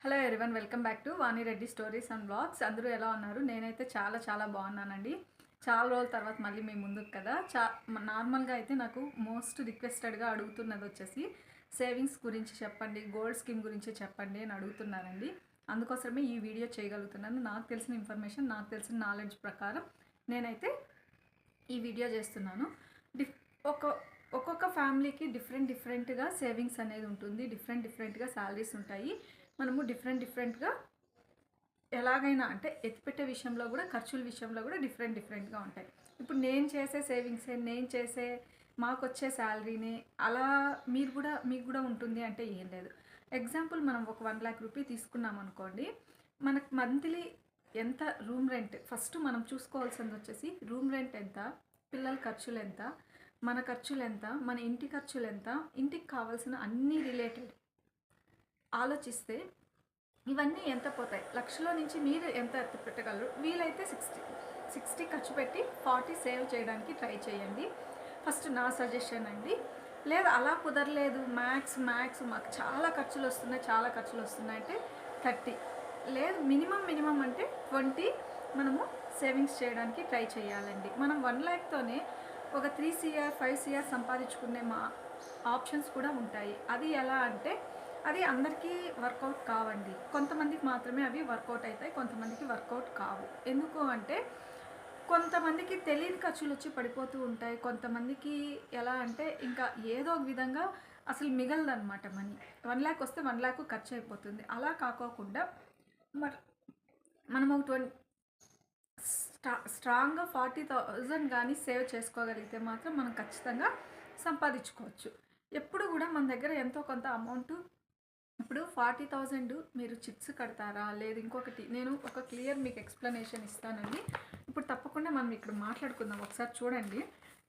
Hello everyone, welcome back to Vani Reddy stories and blogs. అందరూ ఎలా ఉన్నారు? నేనైతే చాలా బాగున్నానండి. చాలా రోజుల తర్వాత మళ్ళీ మీ ముందుకు కదా. నార్మల్గా అయితే నాకు మోస్ట్ రిక్వెస్టెడ్గా అడుగుతున్నది వచ్చేసి సేవింగ్స్ గురించి చెప్పండి, గోల్డ్ స్కీమ్ గురించి చెప్పండి అని అడుగుతున్నారండి. అందుకోసమే ఈ వీడియో చేయగలుగుతున్నాను. నాకు తెలిసిన ఇన్ఫర్మేషన్, నాకు తెలిసిన నాలెడ్జ్ ప్రకారం నేనైతే ఈ వీడియో చేస్తున్నాను. ఒక ఒక్కొక్క ఫ్యామిలీకి డిఫరెంట్గా సేవింగ్స్ అనేది ఉంటుంది. డిఫరెంట్గా శాలరీస్ ఉంటాయి. మనము డిఫరెంట్గా ఎలాగైనా అంటే ఎత్తిపెట్టే విషయంలో కూడా, ఖర్చుల విషయంలో కూడా డిఫరెంట్గా ఉంటాయి. ఇప్పుడు నేను చేసే సేవింగ్సే, నేను చేసే మాకు వచ్చే శాలరీని అలా మీకు కూడా ఉంటుంది అంటే ఏం లేదు. ఎగ్జాంపుల్, మనం ఒక 1,00,000 రూపీ తీసుకున్నాం అనుకోండి. మనకు మంత్లీ ఎంత రూమ్ రెంట్, ఫస్ట్ మనం చూసుకోవాల్సింది వచ్చేసి రూమ్ రెంట్ ఎంత, పిల్లల ఖర్చులు ఎంత, మన ఖర్చులు ఎంత, మన ఇంటి ఖర్చులు ఎంత, ఇంటికి కావాల్సిన అన్ని రిలేటెడ్ ఆలోచిస్తే ఇవన్నీ ఎంత పోతాయి. లక్షలో నుంచి మీరు ఎంత పెట్టగలరు? వీలైతే 60 ఖర్చు పెట్టి 40 సేవ్ చేయడానికి ట్రై చేయండి. ఫస్ట్ నా సజెషన్ అండి. లేదు అలా కుదరలేదు, మ్యాక్స్ మాకు చాలా ఖర్చులు వస్తున్నాయి అంటే 30, లేదు మినిమం అంటే 20 మనము సేవింగ్స్ చేయడానికి ట్రై చేయాలండి. మనం 1,00,000తోనే ఒక 3 CR 5 CR సంపాదించుకునే ఆప్షన్స్ కూడా ఉంటాయి. అది ఎలా అంటే అది అందరికీ వర్కౌట్ కావండి. కొంతమందికి మాత్రమే అవి వర్కౌట్ అవుతాయి, కొంతమందికి వర్కౌట్ కావు. ఎందుకు అంటే కొంతమందికి తెలియని ఖర్చులు వచ్చి పడిపోతూ ఉంటాయి. కొంతమందికి ఎలా అంటే ఇంకా ఏదో ఒక విధంగా అసలు మిగలదనమాట మనీ. 1,00,000 వస్తే 1,00,000 ఖర్చు అయిపోతుంది. అలా కాకోకుండా మనం ఒక స్ట్రాంగ్గా 40,000 కానీ సేవ్ చేసుకోగలిగితే మాత్రం మనం ఖచ్చితంగా సంపాదించుకోవచ్చు. ఎప్పుడు కూడా మన దగ్గర ఎంతో కొంత అమౌంట్, ఇప్పుడు 40,000 మీరు చిట్స్ కడతారా, లేదు ఇంకొకటి, నేను ఒక క్లియర్ మీకు ఎక్స్ప్లెనేషన్ ఇస్తానండి. ఇప్పుడు తప్పకుండా మనం ఇక్కడ మాట్లాడుకుందాం. ఒకసారి చూడండి,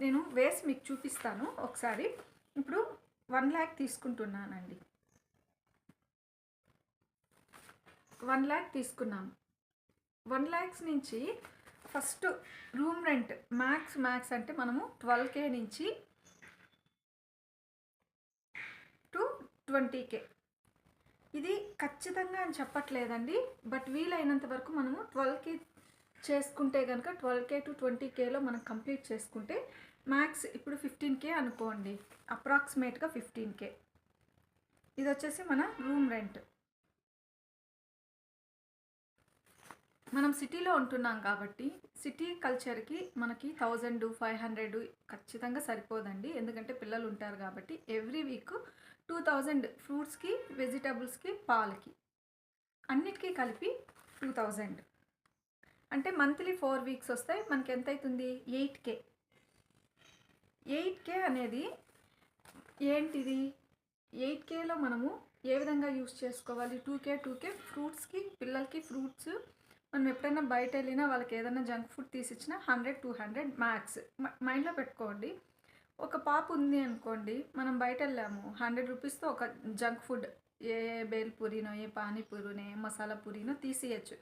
నేను వేసి మీకు చూపిస్తాను ఒకసారి. ఇప్పుడు 1,00,000 తీసుకుంటున్నానండి. 1,00,000 తీసుకున్నాము. 1,00,000 నుంచి ఫస్ట్ రూమ్ రెంట్ మ్యాక్స్ అంటే మనము 12K నుంచి టు 20K. ఇది ఖచ్చితంగా అని చెప్పట్లేదండి, బట్ వీలైనంత వరకు మనము 12K చేసుకుంటే కనుక 12K టు 20Kలో మనం కంప్లీట్ చేసుకుంటే మ్యాక్స్ ఇప్పుడు 15K అనుకోండి, అప్రాక్సిమేట్గా 15K. ఇది వచ్చేసి మన రూమ్ రెంట్. మనం సిటీలో ఉంటున్నాం కాబట్టి సిటీ కల్చర్కి మనకి 1,500 ఖచ్చితంగా సరిపోదండి. ఎందుకంటే పిల్లలు ఉంటారు కాబట్టి ఎవ్రీ వీక్ 2,000 ఫ్రూట్స్కి, వెజిటబుల్స్కి, పాలకి అన్నిటికీ కలిపి 2,000 అంటే మంత్లీ 4 వీక్స్ వస్తాయి. మనకి ఎంత అవుతుంది? 8K. 8K అనేది ఏంటిది? 8Kలో మనము ఏ విధంగా యూస్ చేసుకోవాలి? 2K ఫ్రూట్స్కి, పిల్లలకి ఫ్రూట్స్. మనం ఎప్పుడైనా బయట వెళ్ళినా వాళ్ళకి ఏదైనా జంక్ ఫుడ్ తీసిచ్చినా 100-200 మ్యాక్స్. మైండ్లో పెట్టుకోండి. ఒక పాప ఉంది అనుకోండి, మనం బయట వెళ్ళాము, 100 రూపీస్తో ఒక జంక్ ఫుడ్, ఏ బేల్పూరినో, ఏ పానీపూరినో, ఏ మసాలా పూరినో తీసేయచ్చు.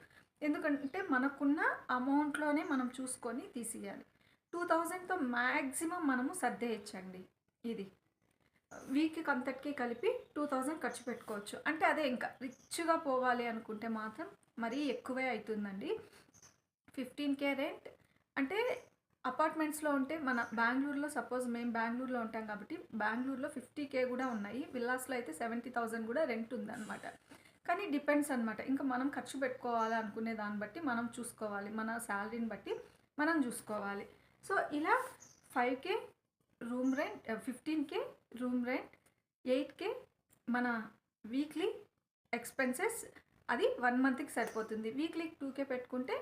ఎందుకంటే మనకున్న అమౌంట్లోనే మనం చూసుకొని తీసేయాలి. 2,000తో మ్యాక్సిమం మనము సర్దేయచ్చండి. ఇది వీక్కి అంతటికి కలిపి 2,000 ఖర్చు పెట్టుకోవచ్చు. అంటే అదే ఇంకా రిచ్గా పోవాలి అనుకుంటే మాత్రం మరీ ఎక్కువే అవుతుందండి. 15K రెంట్ అంటే అపార్ట్మెంట్స్లో ఉంటే, మన బెంగళూరులో సపోజ్ మేము బెంగళూరులో ఉంటాం కాబట్టి బెంగళూరులో 50K కూడా ఉన్నాయి. విల్లాస్లో అయితే 70,000 కూడా రెంట్ ఉందన్నమాట. కానీ డిపెండ్స్ అనమాట. ఇంకా మనం ఖర్చు పెట్టుకోవాలి అనుకునే దాన్ని బట్టి మనం చూసుకోవాలి, మన శాలరీని బట్టి మనం చూసుకోవాలి. సో ఇలా 5K room rent, 15K room rent, 8K మన వీక్లీ ఎక్స్పెన్సెస్. అది 1 మంత్కి సరిపోతుంది. వీక్లీ 2K పెట్టుకుంటే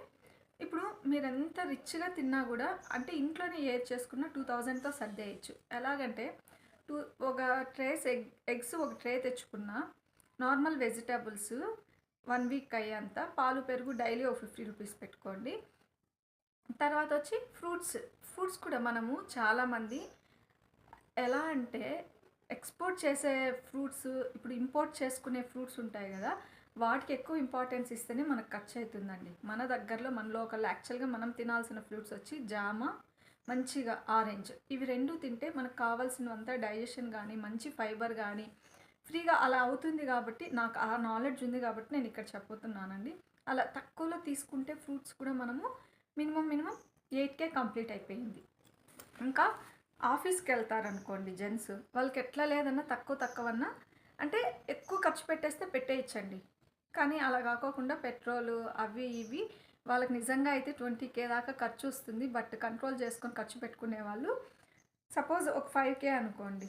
ఇప్పుడు మీరు ఎంత రిచ్గా తిన్నా కూడా, అంటే ఇంట్లోనే ఏది చేసుకున్నా 2,000తో సర్దేయచ్చు. ఎలాగంటే ఒక ట్రేస్ ఎగ్స్ ఒక ట్రే తెచ్చుకున్నా, నార్మల్ వెజిటబుల్స్ 1 వీక్ అయ్యేంత, పాలు పెరుగు డైలీ ఒక 50 రూపీస్ పెట్టుకోండి. తర్వాత వచ్చి ఫ్రూట్స్ కూడా మనము చాలామంది ఎలా అంటే ఎక్స్పోర్ట్ చేసే ఫ్రూట్స్, ఇప్పుడు ఇంపోర్ట్ చేసుకునే ఫ్రూట్స్ ఉంటాయి కదా, వాటికి ఎక్కువ ఇంపార్టెన్స్ ఇస్తేనే మనకు ఖర్చు అవుతుందండి. మన దగ్గరలో మన లోకల్ యాక్చువల్గా మనం తినాల్సిన ఫ్రూట్స్ వచ్చి జామ, మంచిగా ఆరెంజ్, ఇవి రెండు తింటే మనకు కావాల్సినంత డైజెషన్ కానీ, మంచి ఫైబర్ కానీ, ఫ్రీగా అలా అవుతుంది కాబట్టి నాకు ఆ నాలెడ్జ్ ఉంది కాబట్టి నేను ఇక్కడ చెప్పుతున్నానండి. అలా తక్కువలో తీసుకుంటే ఫ్రూట్స్ కూడా మనము మినిమం 8K కంప్లీట్ అయిపోయింది. ఇంకా ఆఫీస్‌కెళ్తారనుకోండి జెంట్స్, వాళ్ళకి ఎట్లా లేదన్నా తక్కువన్నా అంటే ఎక్కువ ఖర్చు పెట్టేస్తే పెట్టేయచ్చండి. కానీ అలా గాకోకుండా పెట్రోలు అవి ఇవి వాళ్ళకి నిజంగా అయితే 20K దాకా ఖర్చొస్తుంది. బట్ కంట్రోల్ చేసుకొని ఖర్చు పెట్టుకునేవాళ్ళు సపోజ్ ఒక 5K అనుకోండి.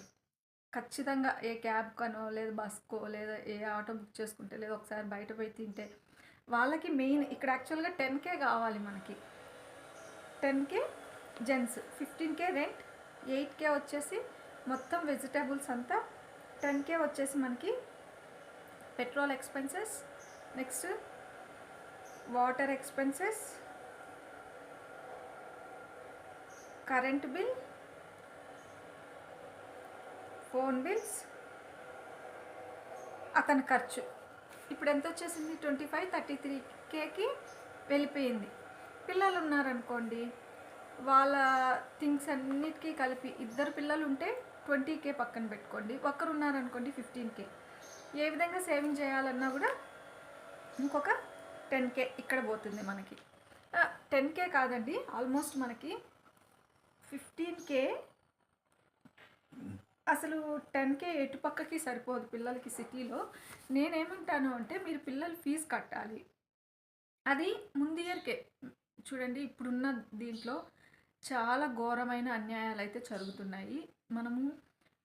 ఖచ్చితంగా ఏ క్యాబ్‌కనో, లేదా బస్‌కో, లేదా ఏ ఆటో బుక్ చేసుకుంటే, లేదా ఒకసారి బయట పోయి తింటే, వాళ్ళకి మెయిన్ ఇక్కడ యాక్చువల్‌గా 10K కావాలి మనకి. 10K gents, 15K rent, 8K వచ్చేసి మొత్తం వెజిటబుల్స్ అంతా, 10K వచ్చేసి మనకి petrol expenses, next water expenses, current bill, phone bills, అతని ఖర్చు. ఇప్పుడు ఎంత వచ్చేసింది? 25, 33Kకి వెళ్ళిపోయింది. పిల్లలు ఉన్నారనుకోండి, వాళ్ళ థింగ్స్ అన్నిటికీ కలిపి ఇద్దరు పిల్లలు ఉంటే 20K పక్కన పెట్టుకోండి. ఒక్కరు ఉన్నారనుకోండి 15K. ఏ విధంగా సేవింగ్ చేయాలన్నా కూడా ఇంకొక 10K ఇక్కడ పోతుంది మనకి. 10K కాదండి, ఆల్మోస్ట్ మనకి 15K. అసలు 10K ఎటు పక్కకి సరిపోదు పిల్లలకి సిటీలో. నేనేమంటాను అంటే మీరు పిల్లల ఫీజు కట్టాలి. అది ముందు ఇయర్‌కే. చూడండి ఇప్పుడున్న దీంట్లో చాలా ఘోరమైన అన్యాయాలు అయితే జరుగుతున్నాయి. మనము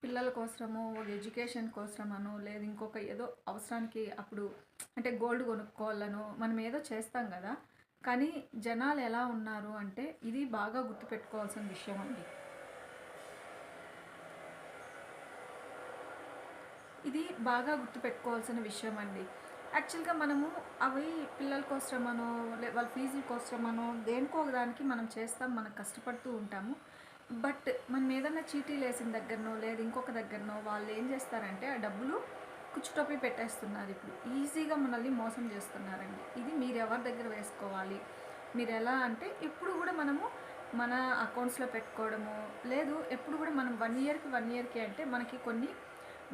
పిల్లల కోసమో, ఒక ఎడ్యుకేషన్ కోసమనో, లేదు ఇంకొక ఏదో అవసరానికి అప్పుడు అంటే గోల్డ్ కొనుక్కోవాలనో మనం ఏదో చేస్తాం కదా. కానీ జనాలు ఎలా ఉన్నారు అంటే ఇది బాగా గుర్తుపెట్టుకోవాల్సిన విషయం అండి. ఇది బాగా గుర్తుపెట్టుకోవాల్సిన విషయం అండి. యాక్చువల్‌గా మనము అవి పిల్లల కోసమనో, వాళ్ళ ఫీజుల కోసమనో, దేనికో ఒకదానికి మనం చేస్తాం. మనం కష్టపడుతూ ఉంటాము. బట్ మనం ఏదన్నా చీటీలేసిన దగ్గరనో, లేదా ఇంకొక దగ్గరనో వాళ్ళు ఏం చేస్తారంటే ఆ డబ్బులు కుచ్చుటొప్పి పెట్టేస్తున్నారు ఇప్పుడు. ఈజీగా మనల్ని మోసం చేస్తున్నారండి. ఇది మీరు ఎవరి దగ్గర వేసుకోవాలి? మీరు ఎలా అంటే ఎప్పుడు కూడా మనము మన అకౌంట్స్‌లో పెట్టుకోవడము, లేదు ఎప్పుడు కూడా మనం 1 ఇయర్‌కి అంటే మనకి కొన్ని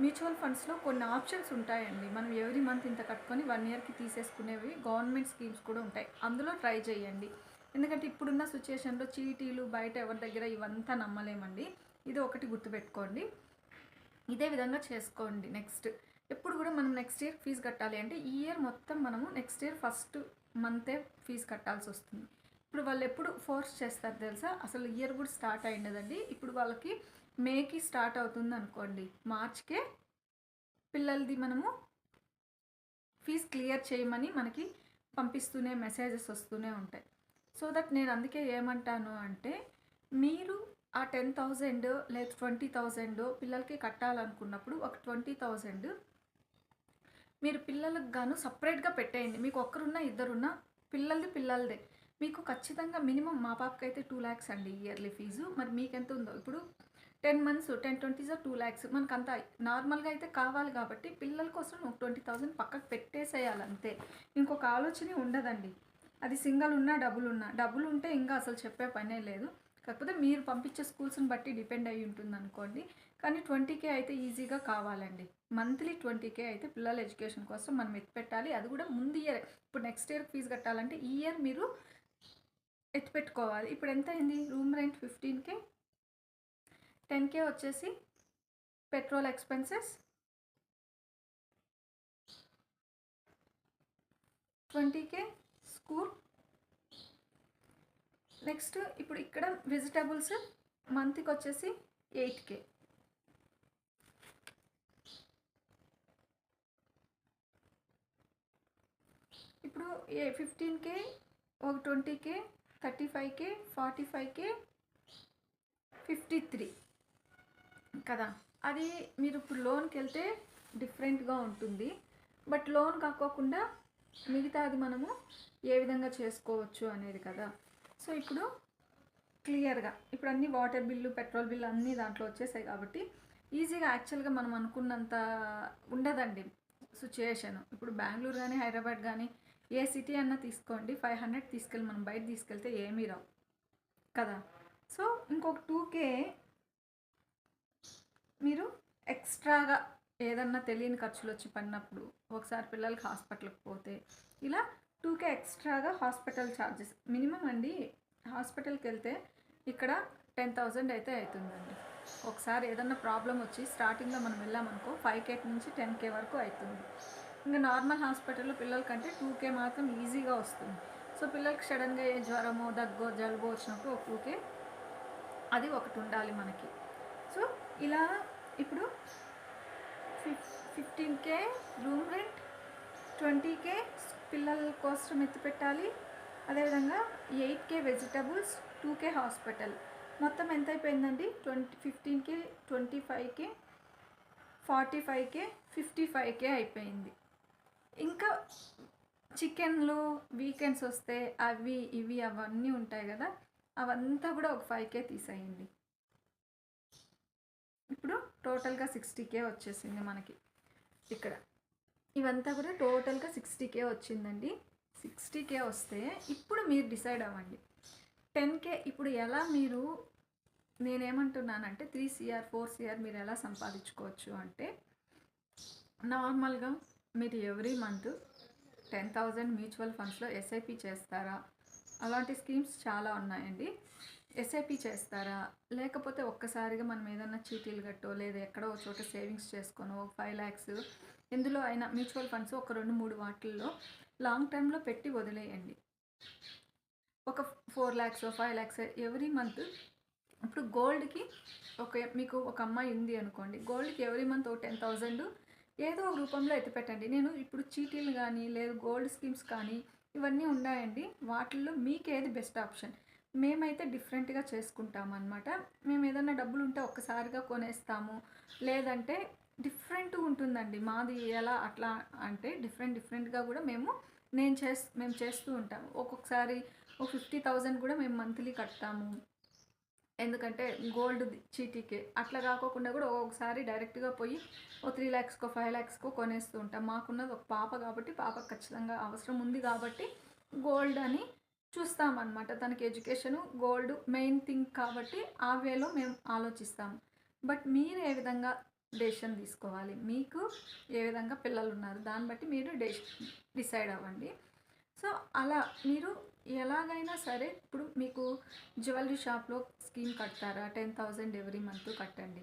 మ్యూచువల్ ఫండ్స్‌లో కొన్ని ఆప్షన్స్ ఉంటాయండి. మనం ఎవ్రీ మంత్ ఇంత కట్టుకొని 1 ఇయర్‌కి తీసేసుకునేవి గవర్నమెంట్ స్కీమ్స్ కూడా ఉంటాయి. అందులో ట్రై చేయండి. ఎందుకంటే ఇప్పుడున్న సిచ్యుయేషన్‌లో చీటీలు బయట ఎవరి దగ్గర ఇవంతా నమ్మలేమండి. ఇది ఒకటి గుర్తుపెట్టుకోండి. ఇదే విధంగా చేసుకోండి. నెక్స్ట్ ఎప్పుడు కూడా మనం నెక్స్ట్ ఇయర్ ఫీజు కట్టాలి అంటే ఈ ఇయర్ మొత్తం మనము నెక్స్ట్ ఇయర్ ఫస్ట్ మంతే ఫీజు కట్టాల్సొస్తుంది. ఇప్పుడు వాళ్ళు ఎప్పుడు ఫోర్స్ చేస్తారు తెలుసా? అసలు ఇయర్ కూడా స్టార్ట్ అయ్యిండదండి. ఇప్పుడు వాళ్ళకి మేకి స్టార్ట్ అవుతుంది అనుకోండి. మార్చ్‌కే పిల్లలది మనము ఫీజ్ క్లియర్ చేయమని మనకి పంపిస్తూనే మెసేజెస్ వస్తూనే ఉంటాయి. సో దట్ నేను అందుకే ఏమంటాను అంటే మీరు ఆ 10,000 లేదా 20,000 పిల్లలకి కట్టాలనుకున్నప్పుడు ఒక 20,000 మీరు పిల్లలకు గాను సపరేట్‌గా పెట్టేయండి. మీకు ఒక్కరున్నా, ఇద్దరున్నా పిల్లలదే. మీకు ఖచ్చితంగా మినిమమ్ మా పాపకైతే 2,00,000 అండి ఇయర్లీ ఫీజు. మరి మీకెంత ఉందో ఇప్పుడు 10 మంత్స్ 10, 20 2,00,000 మనకంత నార్మల్‌గా అయితే కావాలి కాబట్టి పిల్లల కోసం ఒక 20,000 పక్కకు పెట్టేసేయాలి అంతే. ఇంకొక ఆలోచనే ఉండదండి. అది సింగిల్ ఉన్నా, డబుల్ ఉంటే ఇంకా అసలు చెప్పే పనే లేదు. కాకపోతే మీరు పంపించే స్కూల్స్‌ని బట్టి డిపెండ్ అయ్యి ఉంటుందనుకోండి. కానీ 20K అయితే ఈజీగా కావాలండి. మంత్లీ 20K అయితే పిల్లల ఎడ్యుకేషన్ కోసం మనం ఎత్తిపెట్టాలి. అది కూడా ముందు ఇయరే. ఇప్పుడు నెక్స్ట్ ఇయర్ ఫీజు కట్టాలంటే ఈ ఇయర్ మీరు ఎత్తిపెట్టుకోవాలి. ఇప్పుడు ఎంత అయింది? రూమ్ రెంట్ 15K, 10K వచ్చేసి petrol expenses, 20K school. Next ఇప్పుడు ఇక్కడ వెజిటబుల్స్ మంత్కి వచ్చేసి 8K. ఇప్పుడు 15K, ఒక 20K, 35K, 45K, 53 కదా. అది మీరు ఇప్పుడు లోన్కి వెళ్తే డిఫరెంట్గా ఉంటుంది. బట్ లోన్ కాకోకుండా మిగతాది మనము ఏ విధంగా చేసుకోవచ్చు అనేది కదా. సో ఇప్పుడు క్లియర్గా ఇప్పుడు అన్నీ వాటర్ బిల్లు, పెట్రోల్ బిల్లు అన్నీ దాంట్లో వచ్చేసాయి కాబట్టి ఈజీగా యాక్చువల్గా మనం అనుకున్నంత ఉండదండి సిచ్యుయేషన్. ఇప్పుడు బెంగళూరు కానీ, హైదరాబాద్ కానీ ఏ సిటీ అన్నా తీసుకోండి, 500 తీసుకెళ్ళి మనం బయట తీసుకెళ్తే ఏమీ రావు కదా. సో ఇంకొక 2K మీరు ఎక్స్ట్రాగా ఏదన్నా తెలియని ఖర్చులు వచ్చి పడినప్పుడు, ఒకసారి పిల్లలకి హాస్పిటల్కి పోతే, ఇలా 2K ఎక్స్ట్రాగా హాస్పిటల్ ఛార్జెస్ మినిమం అండి. హాస్పిటల్కి వెళ్తే ఇక్కడ 10,000 అయితే అవుతుందండి. ఒకసారి ఏదన్నా ప్రాబ్లం వచ్చి స్టార్టింగ్లో మనం వెళ్ళామనుకో 5K నుంచి 10K వరకు అవుతుంది. ఇంకా నార్మల్ హాస్పిటల్లో పిల్లలకంటే 2K మాత్రం ఈజీగా వస్తుంది. సో పిల్లలకి సడన్గా ఏ జ్వరమో దగ్గో జలుబో వచ్చినప్పుడు ఒక 2K అది ఒకటి ఉండాలి మనకి. సో ఇలా ఇప్పుడు 15K రూమ్ రెంట్, 20K పిల్లల కోసం ఎత్తి పెట్టాలి. అదేవిధంగా 8K వెజిటబుల్స్, 2K హాస్పిటల్. మొత్తం ఎంత అయిపోయిందండి? 15K, 25K, 45K, 55K అయిపోయింది. ఇంకా చికెన్లు వీకెండ్స్ వస్తే అవి ఇవి అవన్నీ ఉంటాయి కదా, అవంతా కూడా ఒక 5K తీసేయండి. ఇప్పుడు టోటల్గా 60K వచ్చేసింది మనకి ఇక్కడ. ఇవంతా కూడా టోటల్గా 60K వచ్చిందండి. 60K వస్తే ఇప్పుడు మీరు డిసైడ్ అవ్వండి 10K ఇప్పుడు ఎలా మీరు, నేనేమంటున్నానంటే 3CR 4CR మీరు ఎలా సంపాదించుకోవచ్చు అంటే, నార్మల్గా మీరు ఎవ్రీ మంత్ 10,000 మ్యూచువల్ ఫండ్స్లో ఎస్ఐపి చేస్తారా? అలాంటి స్కీమ్స్ చాలా ఉన్నాయండి. ఎస్ఐపి చేస్తారా? లేకపోతే ఒక్కసారిగా మనం ఏదన్నా చీటీలు కట్టో లేదా ఎక్కడో ఒక చోట సేవింగ్స్ చేసుకోనో 5 lakhs ఎందులో అయినా మ్యూచువల్ ఫండ్స్ ఒక 2-3 వాటిల్లో లాంగ్ టర్మ్లో పెట్టి వదిలేయండి. ఒక 4 lakhs 5 lakhs ఎవ్రీ మంత్. ఇప్పుడు గోల్డ్కి మీకు ఒక అమ్మాయి ఉంది అనుకోండి, గోల్డ్కి ఎవ్రీ మంత్ ఒక 10,000 ఏదో ఒక రూపంలో ఎత్తిపెట్టండి. నేను ఇప్పుడు చీటీలు కానీ లేదు గోల్డ్ స్కీమ్స్ కానీ ఇవన్నీ ఉన్నాయండి. వాటిల్లో మీకు ఏది బెస్ట్ ఆప్షన్? మేమైతే డిఫరెంట్గా చేసుకుంటాము అనమాట. మేము ఏదైనా డబ్బులు ఉంటే ఒక్కసారిగా కొనేస్తాము, లేదంటే డిఫరెంట్గా ఉంటుందండి మాది. ఎలా అట్లా అంటే డిఫరెంట్గా కూడా మేము చేస్తూ ఉంటాము. ఒక్కొక్కసారి ఒక 50,000 కూడా మేము మంత్లీ కడతాము. ఎందుకంటే గోల్డ్ చీటీకే అట్లా కాకోకుండా కూడా ఒక్కొక్కసారి డైరెక్ట్గా పోయి ఓ 3 lakhsకో 5 lakhsకో కొనేస్తూ ఉంటాం. మాకున్నది ఒక పాప కాబట్టి పాపకు ఖచ్చితంగా అవసరం ఉంది కాబట్టి గోల్డ్ అని చూస్తామన్నమాట. తనకి ఎడ్యుకేషను గోల్డ్ మెయిన్ థింగ్ కాబట్టి ఆ వేలో మేము ఆలోచిస్తాము. బట్ మీరు ఏ విధంగా డెసిషన్ తీసుకోవాలి, మీకు ఏ విధంగా పిల్లలు ఉన్నారు దాన్ని బట్టి మీరు డిసైడ్ అవ్వండి. సో అలా మీరు ఎలాగైనా సరే ఇప్పుడు మీకు జ్యువెలరీ షాప్లో స్కీమ్ కడతారా? 10,000 ఎవ్రీ మంత్ కట్టండి.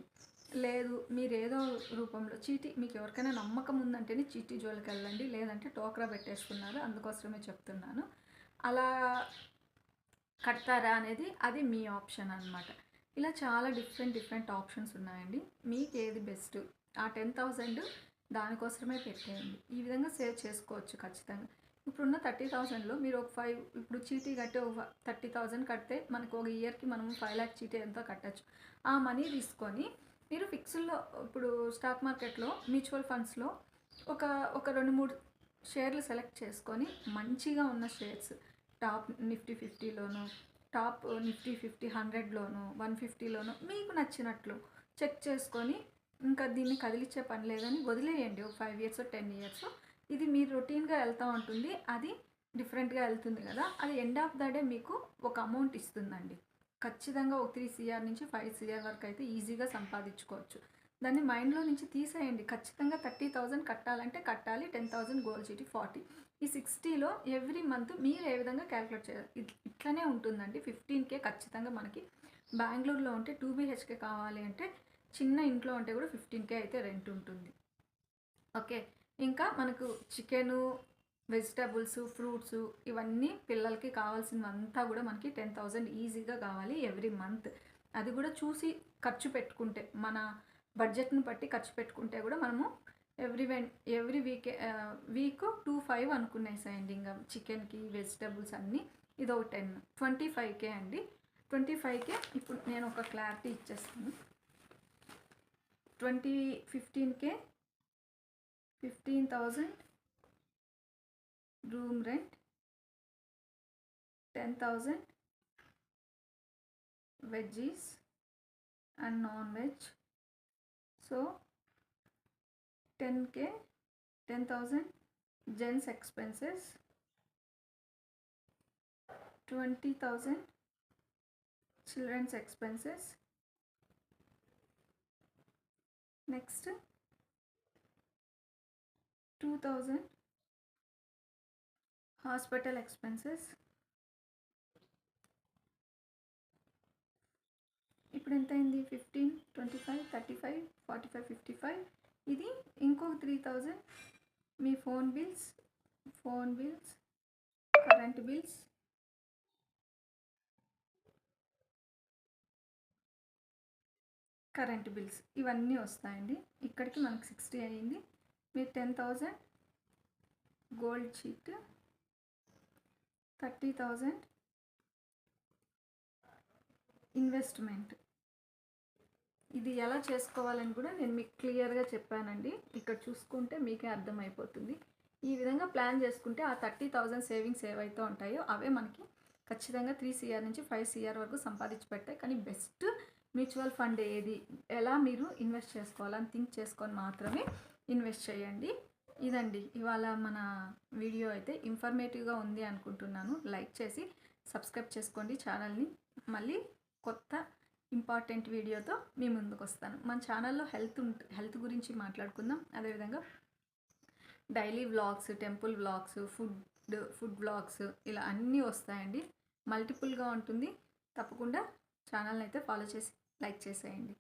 లేదు మీరు ఏదో రూపంలో చీటీ, మీకు ఎవరికైనా నమ్మకం ఉందంటేనే చీటీ జోలికి వెళ్ళండి, లేదంటే టోక్రా పెట్టేస్తున్నారు అందుకోసమే చెప్తున్నాను. అలా కడతారా అనేది అది మీ ఆప్షన్ అనమాట. ఇలా చాలా డిఫరెంట్ ఆప్షన్స్ ఉన్నాయండి. మీకు ఏది బెస్ట్ ఆ 10,000 దానికోసమే పెట్టేయండి. ఈ విధంగా సేవ్ చేసుకోవచ్చు ఖచ్చితంగా. ఇప్పుడున్న 30,000లో మీరు ఒక 5 ఇప్పుడు చీటీ కట్టి ఒక 30,000 కడితే మనకు ఒక ఇయర్కి మనం 5 lakh చీటీ ఎంతో కట్టచ్చు. ఆ మనీ తీసుకొని మీరు ఫిక్స్డ్లో ఇప్పుడు స్టాక్ మార్కెట్లో మ్యూచువల్ ఫండ్స్లో ఒక 2-3 షేర్లు సెలెక్ట్ చేసుకొని మంచిగా ఉన్న షేర్స్ టాప్ నిఫ్టీ 50లోను, టాప్ నిఫ్టీ 50 100లోను, 150లోను మీకు నచ్చినట్లు చెక్ చేసుకొని ఇంకా దీన్ని కదిలిచ్చే పని లేదని వదిలేయండి. ఒక 5 years 10 years ఇది మీరు రొటీన్గా వెళ్తూ ఉంటుంది. అది డిఫరెంట్గా వెళ్తుంది కదా, అది ఎండ్ ఆఫ్ ద డే మీకు ఒక అమౌంట్ ఇస్తుందండి. ఖచ్చితంగా ఒక 3CR నుంచి 5CR వరకు అయితే ఈజీగా సంపాదించుకోవచ్చు. దాన్ని మైండ్లో నుంచి తీసేయండి. ఖచ్చితంగా 30,000 కట్టాలంటే కట్టాలి. 10,000 గోల్డ్ చీటీ 40. ఈ 60లో ఎవ్రీ మంత్ మీరు ఏ విధంగా క్యాలిక్యులేట్ చేయాలి, ఇట్లనే ఉంటుందండి. 15K ఖచ్చితంగా మనకి బెంగళూరులో ఉంటే 2 BHK కావాలి అంటే చిన్న ఇంట్లో ఉంటే కూడా 15K అయితే రెంట్ ఉంటుంది. ఓకే, ఇంకా మనకు చికెను, వెజిటబుల్స్, ఫ్రూట్స్ ఇవన్నీ పిల్లలకి కావాల్సినవంతా కూడా మనకి 10,000 ఈజీగా కావాలి ఎవ్రీ మంత్. అది కూడా చూసి ఖర్చు పెట్టుకుంటే, మన బడ్జెట్ని బట్టి ఖర్చు పెట్టుకుంటే కూడా మనము ఎవ్రీ వీక్ 2-5 అనుకునేసేయండి. ఇంకా చికెన్కి వెజిటబుల్స్ అన్నీ ఇది ఒక 10 25K అండి. 25K ఇప్పుడు నేను ఒక క్లారిటీ ఇచ్చేస్తాను. 15K 15,000 room rent, 10,000 veggies and non veg. So 10K 10,000 gents expenses, 20,000 children's expenses. Next 2000 hospital expenses. ఇప్పుడు ఎంత అయింది? 15, 25, 35, 45, 55. ఇది ఇంకొక 3000 మీ ఫోన్ బిల్స్, కరెంట్ బిల్స్, ఇవన్నీ వస్తాయండి. ఇక్కడికి మనకు 60 అయ్యింది. మీరు 10,000 గోల్డ్ షీట్, 30,000 ఇన్వెస్ట్మెంట్. ఇది ఎలా చేసుకోవాలని కూడా నేను మీకు క్లియర్గా చెప్పానండి. ఇక్కడ చూసుకుంటే మీకే అర్థమైపోతుంది. ఈ విధంగా ప్లాన్ చేసుకుంటే ఆ 30,000 సేవింగ్స్ ఏవైతే ఉంటాయో అవే మనకి ఖచ్చితంగా 3 CR నుంచి 5 CR వరకు సంపాదించి పెడతాయి. కానీ బెస్ట్ మ్యూచువల్ ఫండ్ ఏది, ఎలా మీరు ఇన్వెస్ట్ చేసుకోవాలని థింక్ చేసుకొని మాత్రమే ఇన్వెస్ట్ చేయండి. ఇదండి ఇవాళ మన వీడియో అయితే ఇన్ఫర్మేటివ్గా ఉంది అనుకుంటున్నాను. లైక్ చేసి సబ్స్క్రైబ్ చేసుకోండి ఛానల్ని. మళ్ళీ కొత్త ఇంపార్టెంట్ వీడియోతో మీ ముందుకు వస్తాను. మన ఛానల్లో హెల్త్ గురించి మాట్లాడుకుందాం. అదేవిధంగా daily vlogs, temple vlogs, food vlogs ఇలా అన్నీ వస్తాయండి. మల్టిపుల్గా ఉంటుంది. తప్పకుండా ఛానల్ని అయితే ఫాలో చేసి లైక్ చేసేయండి.